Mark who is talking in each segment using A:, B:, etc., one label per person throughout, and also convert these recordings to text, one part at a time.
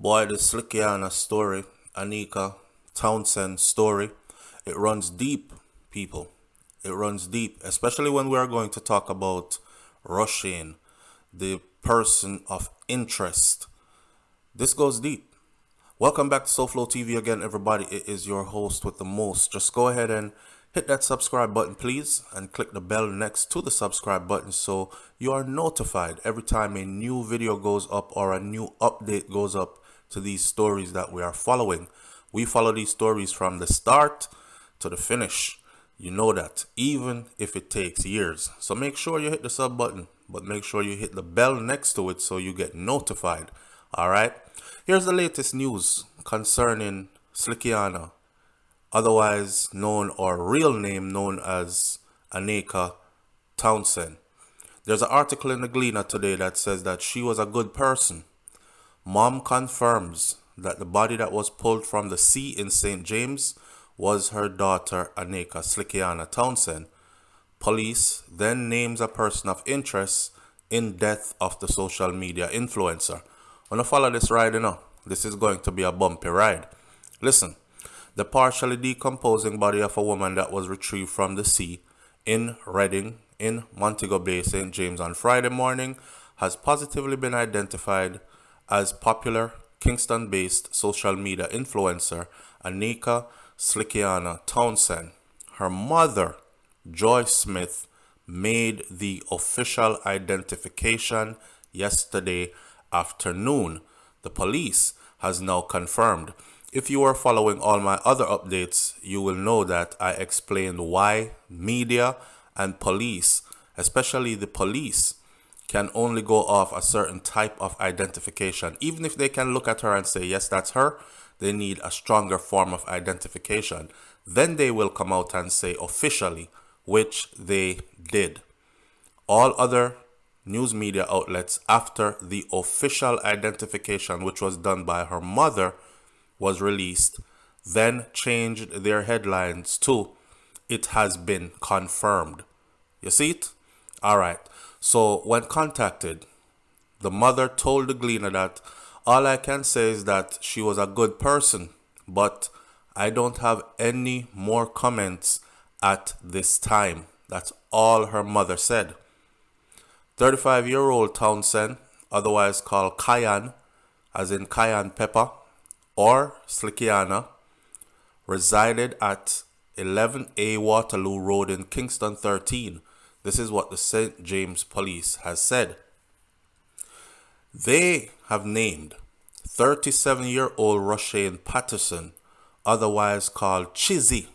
A: Boy, the Slickiana story, Aneka Townsend story, it runs deep, people. It runs deep, especially when we are going to talk about Rushane, the person of interest. This goes deep. Welcome back to SouFLoTV again, everybody. It is your host with the most. Just go ahead and hit that subscribe button, please, and click the bell next to the subscribe button so you are notified every time a new video goes up or a new update goes up to these stories that we are following. We follow these stories from the start to the finish. You know that, even if it takes years. So make sure you hit the sub button, but make sure you hit the bell next to it so you get notified. All right. Here's the latest news concerning Slickiana, otherwise known or real name known as Aneka Townsend. There's an article in the Gleaner today that says that she was a good person. Mom confirms that the body that was pulled from the sea in St. James was her daughter Aneka Slickiana Townsend. Police then names a person of interest in death of the social media influencer. When I follow this ride, this is going to be a bumpy ride. Listen, the partially decomposing body of a woman that was retrieved from the sea in Reading in Montego Bay, St. James on Friday morning has positively been identified as popular Kingston-based social media influencer Aneka Slickiana Townsend. Her mother, Joy Smith, made the official identification yesterday afternoon. The police has now confirmed. If you are following all my other updates, you will know that I explained why media and police, especially the police, can only go off a certain type of identification. Even if they can look at her and say, yes, that's her, they need a stronger form of identification. Then they will come out and say officially, which they did. All other news media outlets, after the official identification, which was done by her mother, was released, then changed their headlines to, it has been confirmed. You see it? All right. So when contacted, the mother told the Gleaner that all I can say is that she was a good person, but I don't have any more comments at this time. That's all her mother said. 35-year-old Townsend, otherwise called Cayenne, as in cayenne pepper, or Slickiana, resided at 11A Waterloo Road in Kingston 13. This is what the St. James Police has said. They have named 37-year-old Rushane Patterson, otherwise called Chizzy,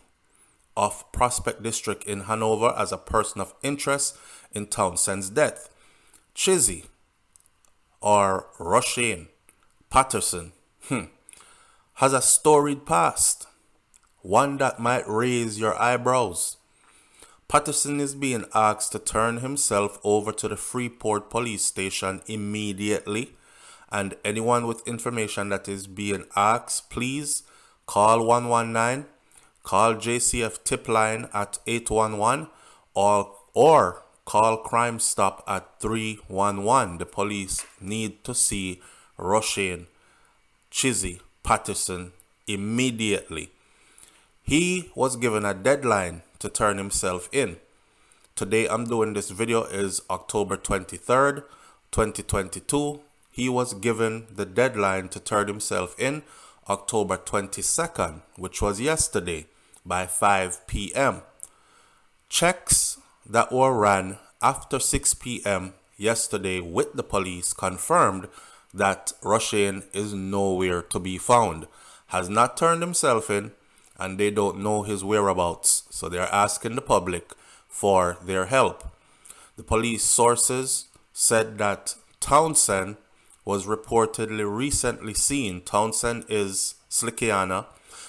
A: of Prospect District in Hanover, as a person of interest in Townsend's death. Chizzy, or Rushane Patterson, has a storied past, one that might raise your eyebrows. Patterson is being asked to turn himself over to the Freeport police station immediately, and anyone with information that is being asked, please call 119, call JCF tip line at 811, or call Crime Stop at 311. The police need to see Rushane Chizzy Patterson immediately. He was given a deadline to turn himself in. Today I'm doing this video is October 23rd, 2022. He was given the deadline to turn himself in October 22nd, which was yesterday by 5 p.m. Checks that were ran after 6 p.m. yesterday with the police confirmed that Rushane is nowhere to be found, has not turned himself in, and they don't know his whereabouts. So they're asking the public for their help. The police sources said that Townsend was reportedly recently seen. Townsend is Slickiana,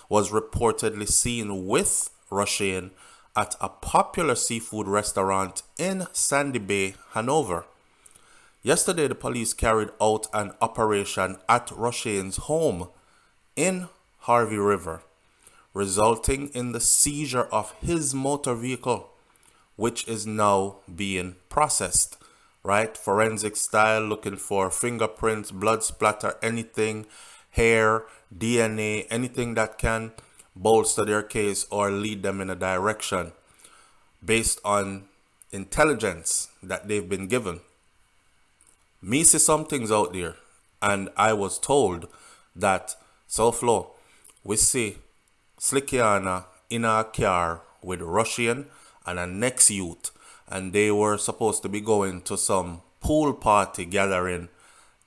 A: was reportedly seen with Rushane at a popular seafood restaurant in Sandy Bay, Hanover. Yesterday, the police carried out an operation at Rushane's home in Harvey River, resulting in the seizure of his motor vehicle, which is now being processed. Right? Forensic style, looking for fingerprints, blood splatter, anything hair, DNA, anything that can bolster their case or lead them in a direction based on intelligence that they've been given. Me see some things out there, and I was told that SouFLo, we see Slickiana in a car with Rushane and a next youth, and they were supposed to be going to some pool party gathering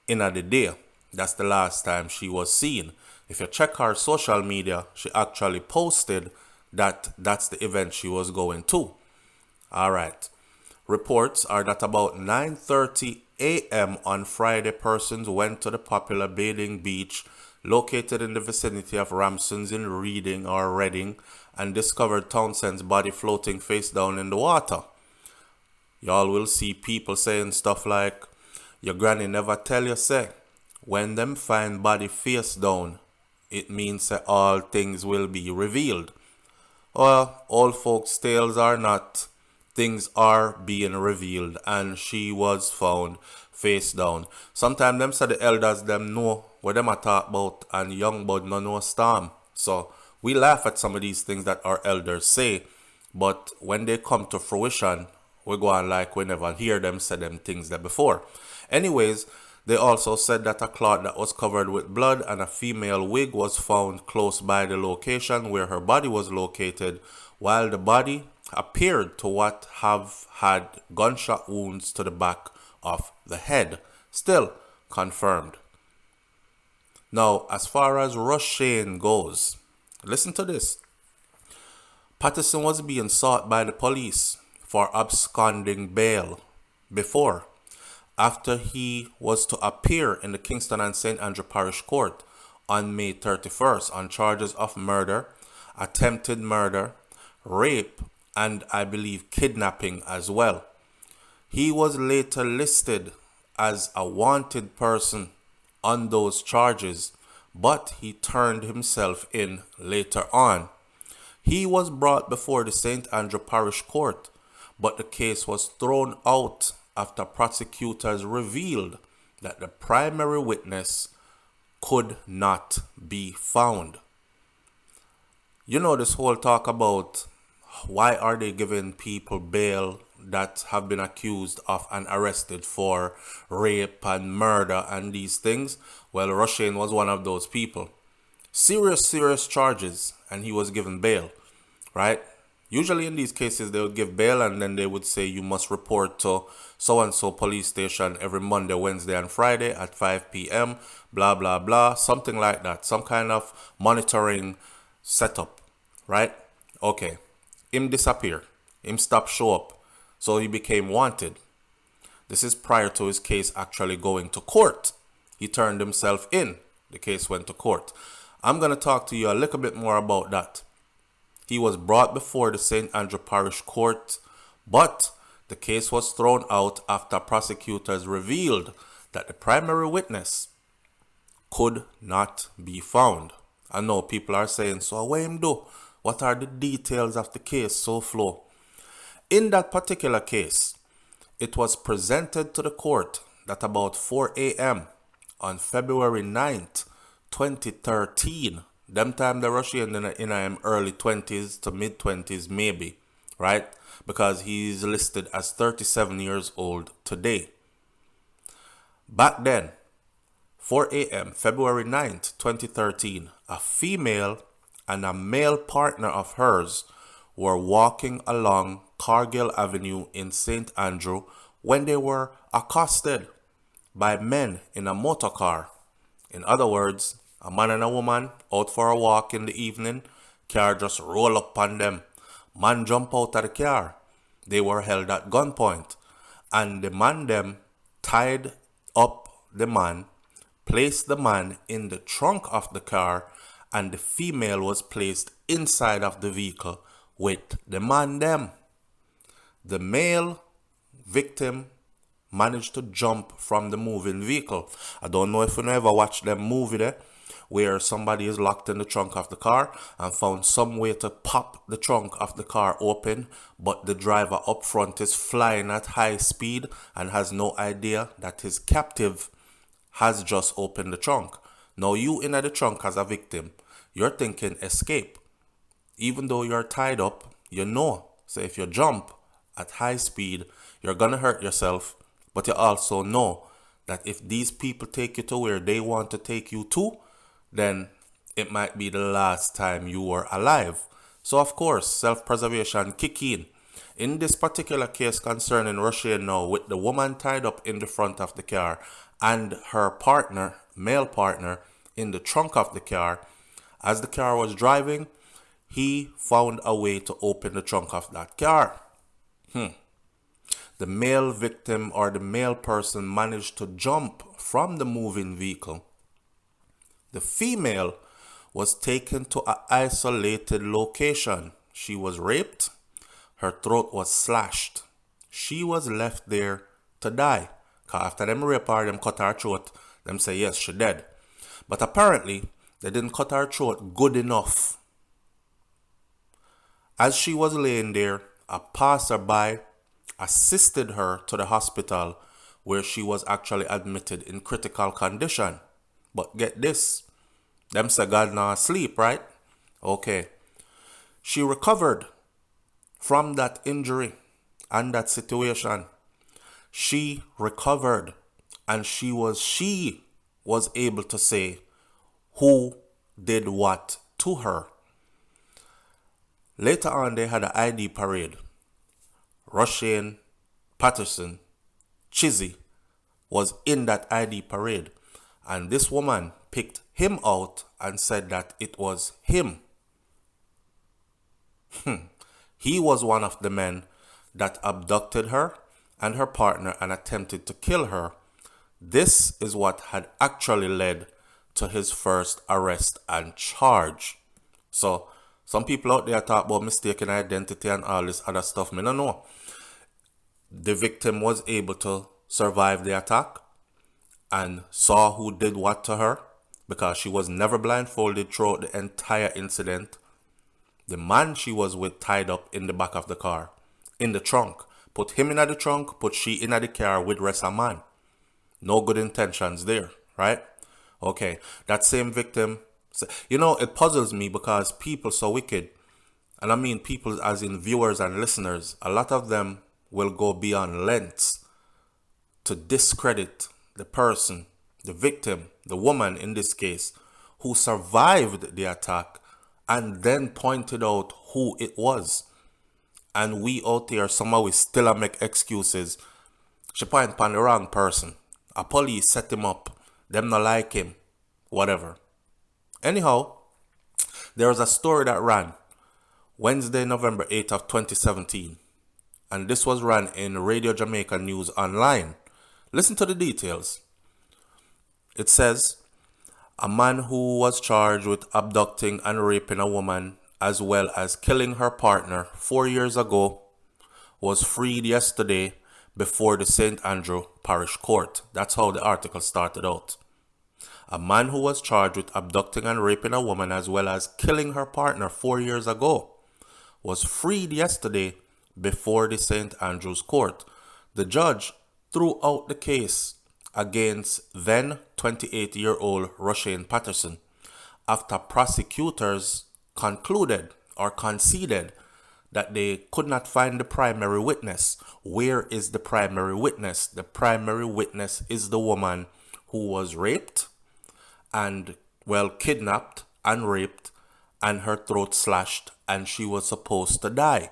A: in the day. That's the last time she was seen. If you check her social media, she actually posted that that's the event she was going to. All right. Reports are that about 9:30 a.m. on Friday, persons went to the popular bathing beach located in the vicinity of Ramson's in Reading or Reading and discovered Townsend's body floating face down in the water. Y'all will see people saying stuff like, your granny never tell you say, when them find body face down, it means that all things will be revealed. Well, old folks' tales are not. Things are being revealed, and she was found face down. Sometimes them say the elders them know what them a talk about, and young bud no know storm. So we laugh at some of these things that our elders say, but when they come to fruition, we go on like we never hear them say them things there before. Anyways, they also said that a cloth that was covered with blood and a female wig was found close by the location where her body was located, while the body appeared to what have had gunshot wounds to the back of the head. Still confirmed. Now, as far as Rushane goes, listen to this. Patterson was being sought by the police for absconding bail before, after he was to appear in the Kingston and St. Andrew Parish Court on May 31st on charges of murder, attempted murder, rape, and I believe kidnapping as well. He was later listed as a wanted person on those charges, but he turned himself in later on. He was brought before the St. Andrew Parish Court, but the case was thrown out after prosecutors revealed that the primary witness could not be found. You know, this whole talk about why are they giving people bail that have been accused of and arrested for rape and murder and these things? Well, Rushane was one of those people. Serious charges, and he was given bail, right? Usually in these cases, they would give bail and then they would say you must report to so-and-so police station every Monday, Wednesday, and Friday at 5 p.m., blah, blah, blah, something like that. Some kind of monitoring setup, right? Okay. Him disappear. Him stop show up. So he became wanted. This is prior to his case actually going to court. He turned himself in. The case went to court. I'm going to talk to you a little bit more about that. He was brought before the St. Andrew Parish Court, but the case was thrown out after prosecutors revealed that the primary witness could not be found. I know people are saying, so what him do? What are the details of the case, SouFLo? In that particular case, it was presented to the court that about 4 a.m. on February 9th, 2013, them time the Rushane in early 20s to mid 20s maybe, right? Because he's listed as 37 years old today. Back then, 4 a.m., February 9th, 2013, a female and a male partner of hers were walking along Cargill Avenue in St. Andrew when they were accosted by men in a motor car. In other words, a man and a woman out for a walk in the evening, car just roll up on them. Man jump out of the car. They were held at gunpoint. And the man them tied up the man, placed the man in the trunk of the car, and the female was placed inside of the vehicle with the man them. The male victim managed to jump from the moving vehicle. I don't know if you ever watched them movie there, where somebody is locked in the trunk of the car and found some way to pop the trunk of the car open, but the driver up front is flying at high speed and has no idea that his captive has just opened the trunk. Now you in the trunk as a victim, you're thinking escape. Even though you're tied up, you know. So if you jump at high speed, you're gonna hurt yourself. But you also know that if these people take you to where they want to take you to, then it might be the last time you were alive. So of course, self-preservation kick in. In this particular case concerning Rushane now, with the woman tied up in the front of the car and her partner, male partner, in the trunk of the car, as the car was driving, he found a way to open the trunk of that car. The male victim or the male person managed to jump from the moving vehicle. The female was taken to an isolated location. She was raped. Her throat was slashed. She was left there to die. Cause after them rape her, them cut her throat, them say yes, she dead. But apparently, they didn't cut her throat good enough. As she was laying there, a passerby assisted her to the hospital where she was actually admitted in critical condition. But get this, them say God now asleep, right? Okay. She recovered from that injury and that situation. She recovered and she was able to say who did what to her. Later on, they had an ID parade. Rushane Patterson, Chizzy, was in that ID parade. And this woman picked him out and said that it was him. He was one of the men that abducted her and her partner and attempted to kill her. This is what had actually led to his first arrest and charge. So, some people out there talk about mistaken identity and all this other stuff. Me no know. The victim was able to survive the attack and saw who did what to her because she was never blindfolded throughout the entire incident. The man she was with tied up in the back of the car, in the trunk. Put him in the trunk, put she in the car with rest of man. No good intentions there, right? Okay, that same victim, you know, it puzzles me because people so wicked, and I mean people as in viewers and listeners, a lot of them will go beyond lengths to discredit the person, the victim, the woman in this case, who survived the attack and then pointed out who it was. And we out there somehow we still make excuses. She point upon the wrong person. A police set him up. Them not like him. Whatever. Anyhow, there was a story that ran Wednesday, November 8th of 2017. And this was run in Radio Jamaica News Online. Listen to the details. It says, a man who was charged with abducting and raping a woman as well as killing her partner 4 years ago was freed yesterday before the St. Andrew Parish Court. That's how the article started out. A man who was charged with abducting and raping a woman as well as killing her partner 4 years ago was freed yesterday before the St. Andrew's Court. The judge threw out the case against then 28-year-old Rushane Patterson after prosecutors concluded or conceded that they could not find the primary witness. Where is the primary witness? The primary witness is the woman who was raped and, well, kidnapped and raped and her throat slashed and she was supposed to die.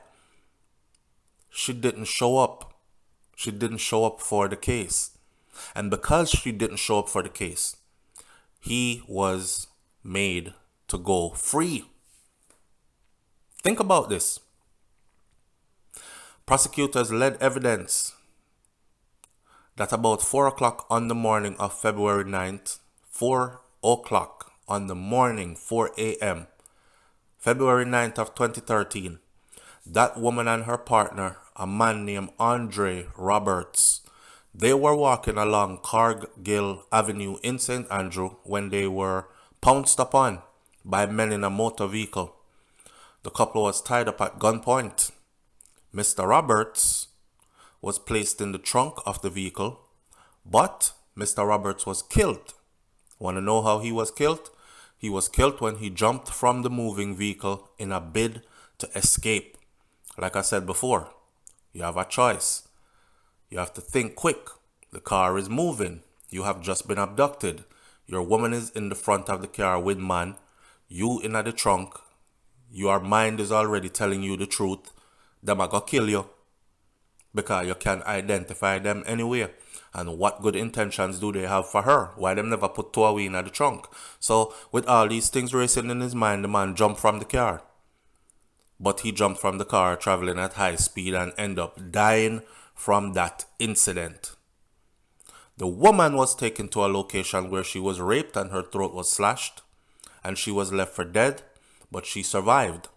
A: She didn't show up. She didn't show up for the case. And because she didn't show up for the case, he was made to go free. Think about this. Prosecutors led evidence that about 4 o'clock on the morning of February 9th, 4 o'clock on the morning, 4 a.m., February 9th of 2013, that woman and her partner, a man named Andre Roberts, they were walking along Cargill Avenue in St. Andrew when they were pounced upon by men in a motor vehicle. The couple was tied up at gunpoint. Mr. Roberts was placed in the trunk of the vehicle, but Mr. Roberts was killed Want to know how he was killed? He was killed when he jumped from the moving vehicle in a bid to escape. Like I said before, you have a choice. You have to think quick. The car is moving. You have just been abducted. Your woman is in the front of the car with man. You in the trunk. Your mind is already telling you the truth. Them are gonna kill you. Because you can identify them anywhere. And what good intentions do they have for her? Why them never put two away in the trunk? So with all these things racing in his mind, the man jumped from the car. But he jumped from the car traveling at high speed and ended up dying from that incident. The woman was taken to a location where she was raped and her throat was slashed. And she was left for dead, but she survived.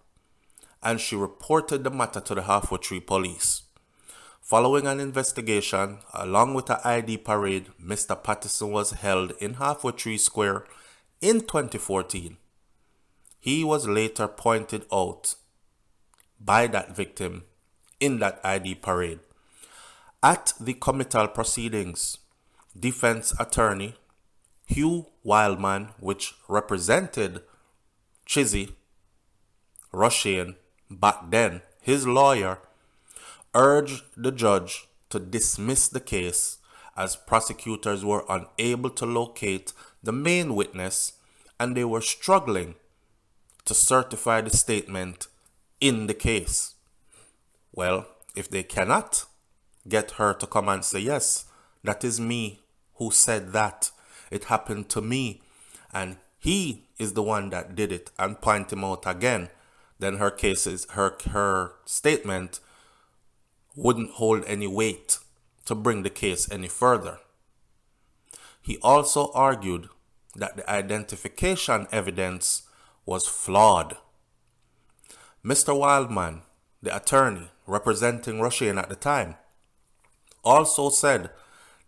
A: And she reported the matter to the Halfway Tree police. Following an investigation, along with an ID parade, Mr. Patterson was held in Halfway Tree Square in 2014. He was later pointed out by that victim in that ID parade. At the committal proceedings, defense attorney Hugh Wildman, which represented Chizzy, Rushane, back then, his lawyer, urged the judge to dismiss the case as prosecutors were unable to locate the main witness and they were struggling to certify the statement in the case. Well, if they cannot get her to come and say, yes, that is me who said that, it happened to me, and he is the one that did it, and point him out again, then her statement wouldn't hold any weight to bring the case any further. He also argued that the identification evidence was flawed. Mr. Wildman, the attorney representing Rushane at the time, also said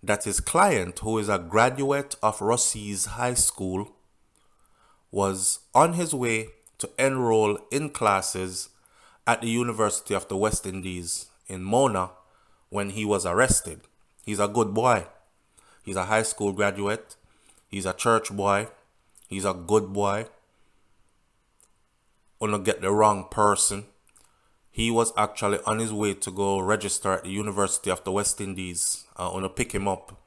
A: that his client, who is a graduate of Rossi's High School, was on his way to enroll in classes at the University of the West Indies in Mona when he was arrested. He's a good boy. He's a high school graduate. He's a church boy. He's a good boy. Wanna get the wrong person. He was actually on his way to go register at the University of the West Indies. Wanna pick him up.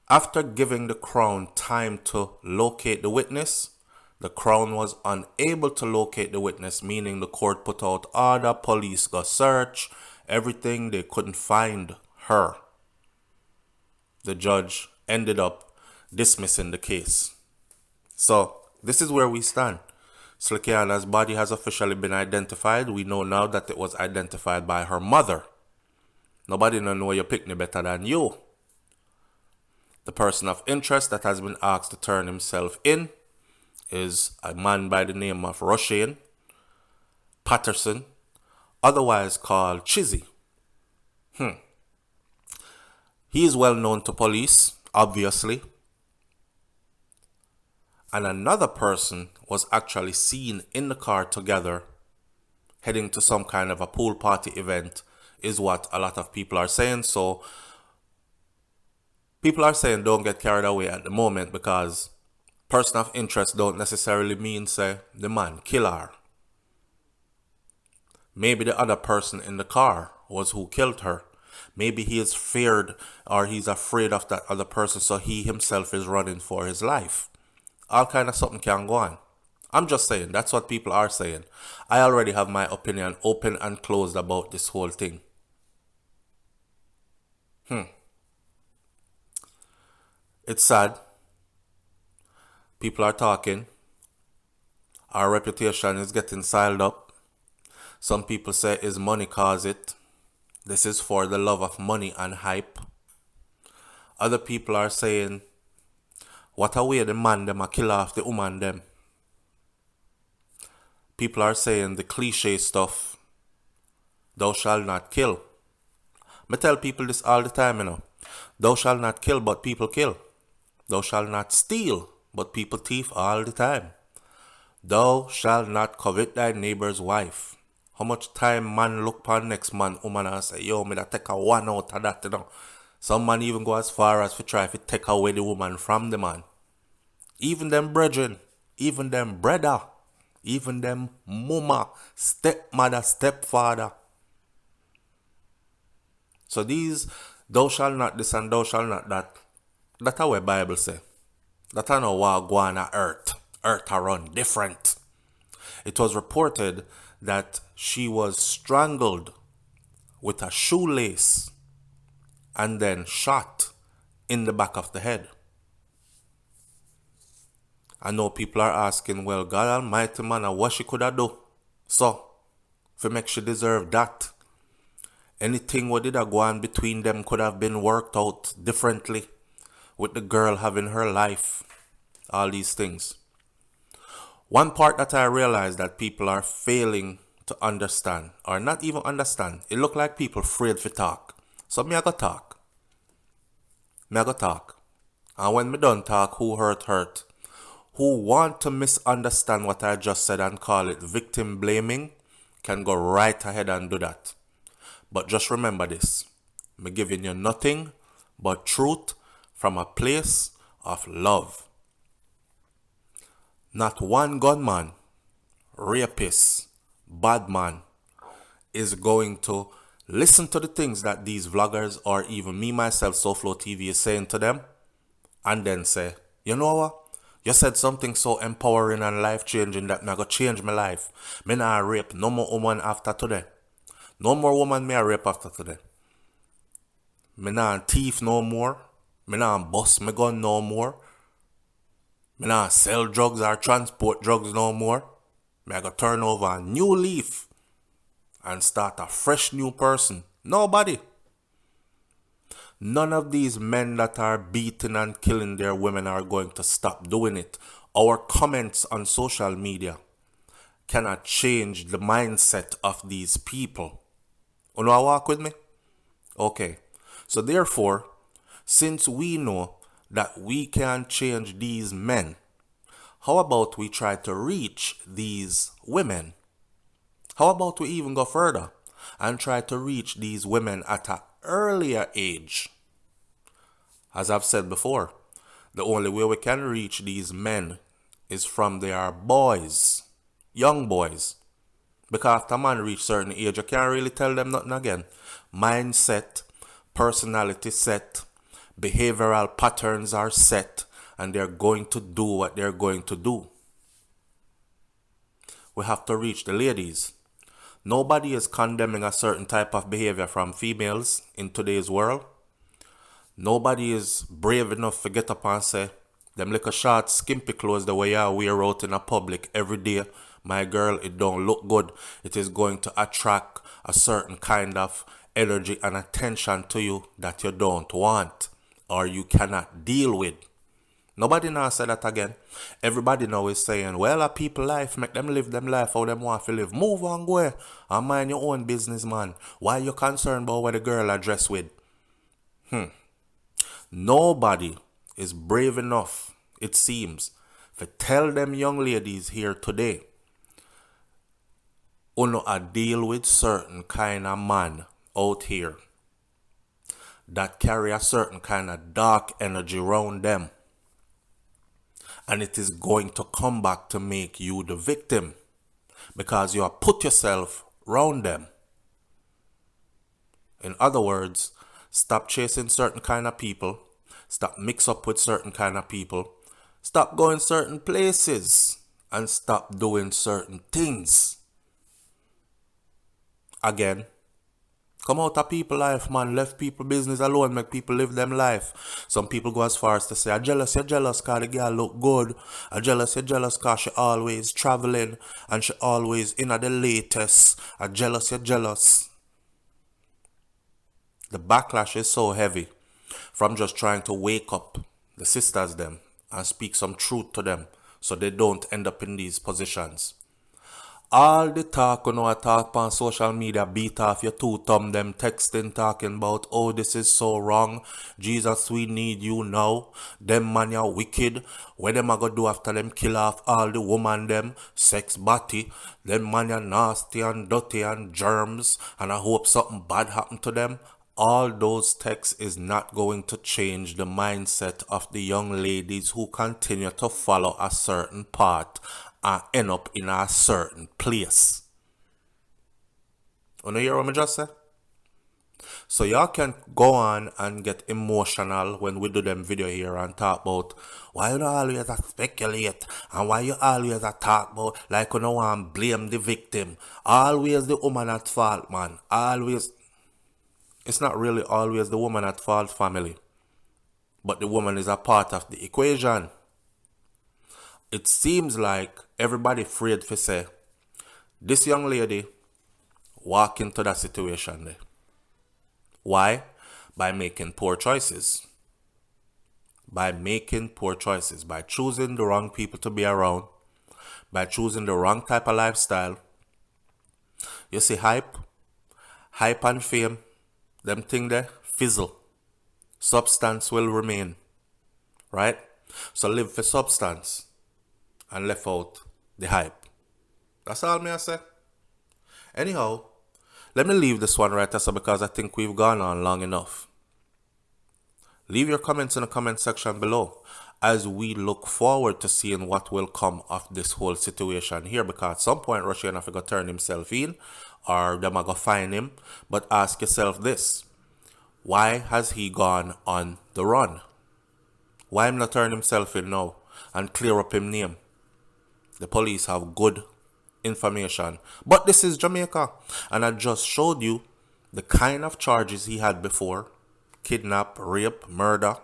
A: After giving the Crown time to locate the witness, the Crown was unable to locate the witness, meaning the court put out order, police got search, everything, they couldn't find her. The judge ended up dismissing the case. So, this is where we stand. Slickiana's body has officially been identified. We know now that it was identified by her mother. Nobody know your picnic better than you. The person of interest that has been asked to turn himself in is a man by the name of Rushane Patterson, otherwise called Chizzy. He is well known to police, obviously. And another person was actually seen in the car together, heading to some kind of a pool party event, is what a lot of people are saying. So, people are saying don't get carried away at the moment, because person of interest don't necessarily mean, say, the man kill her. Maybe the other person in the car was who killed her. Maybe he is feared or he's afraid of that other person, so he himself is running for his life. All kind of something can go on. I'm just saying, that's what people are saying. I already have my opinion open and closed about this whole thing. It's sad. People are talking. Our reputation is getting siled up. Some people say is money cause it. This is for the love of money and hype. Other people are saying, what a way the man them a kill off the woman them. People are saying the cliche stuff. Thou shalt not kill. I tell people this all the time, you know. Thou shalt not kill, but people kill. Thou shalt not steal, but people thief all the time. Thou shalt not covet thy neighbor's wife. How much time man look upon next man, woman, and say, yo, me that take a one out of that, you know. Some man even go as far as to try to take away the woman from the man. Even them brethren, even them brother, even them mama, stepmother, stepfather. So these, thou shalt not this and thou shalt not that. That's how the Bible say. That I know what go on earth. Earth are run different. It was reported that she was strangled with a shoelace and then shot in the back of the head. I know people are asking, well, God Almighty, man, what she could have do? So, if make she deserve that, anything what did have go on between them could have been worked out differently with the girl having her life, all these things. One part that I realize that people are failing to understand, or not even understand, it look like people afraid to talk. So me I go talk. And when me done talk, who hurt. Who want to misunderstand what I just said and call it victim blaming can go right ahead and do that. But just remember this. Me giving you nothing but truth from a place of love. Not one gunman, rapist, bad man is going to listen to the things that these vloggers or even me myself, SouFLoTV, is saying to them and then say, you know what? You said something so empowering and life-changing that me go change my life. Me nah rape no more woman after today. No more woman me a rape after today. Me nah thief no more. Me nah bust me gun no more. Me nah sell drugs or transport drugs no more. Me I go turn over a new leaf and start a fresh new person. Nobody. None of these men that are beating and killing their women are going to stop doing it. Our comments on social media cannot change the mindset of these people. You know, walk with me? Okay. So therefore, since we know that we can change these men, how about we try to reach these women? How about we even go further and try to reach these women at an earlier age? As I've said before, the only way we can reach these men is from their boys, young boys. Because after man reach certain age, you can't really tell them nothing again. Mindset, personality set, behavioral patterns are set, and they're going to do what they're going to do. We have to reach the ladies. Nobody is condemning a certain type of behavior from females in today's world. Nobody is brave enough to get up and say, them little short, skimpy clothes the way I wear out in a public every day, my girl, it don't look good. It is going to attract a certain kind of energy and attention to you that you don't want or you cannot deal with. Nobody now say that again. Everybody now is saying, well, a people life, make them live them life how them want to live. Move on, go and mind your own business, man. Why you concerned about what the girl are dressed with? Nobody is brave enough, it seems, to tell them young ladies here today, uno a deal with certain kind of man out here that carry a certain kind of dark energy around them. And it is going to come back to make you the victim because you have put yourself around them. In other words, stop chasing certain kind of people. Stop mix up with certain kind of people. Stop going certain places. And stop doing certain things. Again, come out of people life, man. Left people business alone. Make people live them life. Some people go as far as to say, you're jealous because the girl look good. You're jealous because she always traveling. And she always in at the latest. You're jealous. The backlash is so heavy from just trying to wake up the sisters them and speak some truth to them so they don't end up in these positions. All the talk I talk on social media, beat off your two thumb, them texting, talking about, oh, this is so wrong. Jesus, we need you now. Them man are wicked. What them are going to do after them kill off all the woman them, sex body. Them man are nasty and dirty and germs. And I hope something bad happen to them. all those texts is not going to change the mindset of the young ladies who continue to follow a certain path and end up in a certain place. You know hear what I just said? So y'all can go on and get emotional when we do them video here and talk about why you always speculate and why you always talk about like you don't want to blame the victim. Always the woman at fault, man. Always. It's not really always the woman at fault, family. But the woman is a part of the equation. It seems like everybody afraid to say, this young lady walk into that situation there. Why? By making poor choices. By making poor choices. By choosing the wrong people to be around. By choosing the wrong type of lifestyle. You see hype and fame, them thing there, fizzle. Substance will remain. Right? So live for substance and left out the hype. That's all me I say. Anyhow, let me leave this one right there because I think we've gone on long enough. Leave your comments in the comment section below as we look forward to seeing what will come of this whole situation here, because at some point Rushane have to turn himself in or them are going to find him. But ask yourself this: why has he gone on the run? Why him not turn himself in now and clear up him name? The police have good information. But this is Jamaica, and I just showed you the kind of charges he had before: kidnap, rape, murder.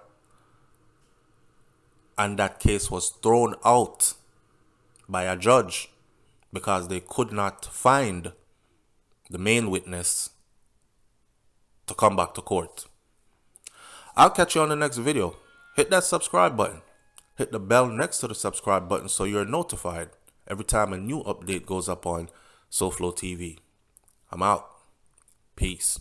A: And that case was thrown out by a judge because they could not find the main witness to come back to court. I'll catch you on the next video. Hit that subscribe button. Hit the bell next to the subscribe button so you're notified every time a new update goes up on SouFLoTV. I'm out. Peace.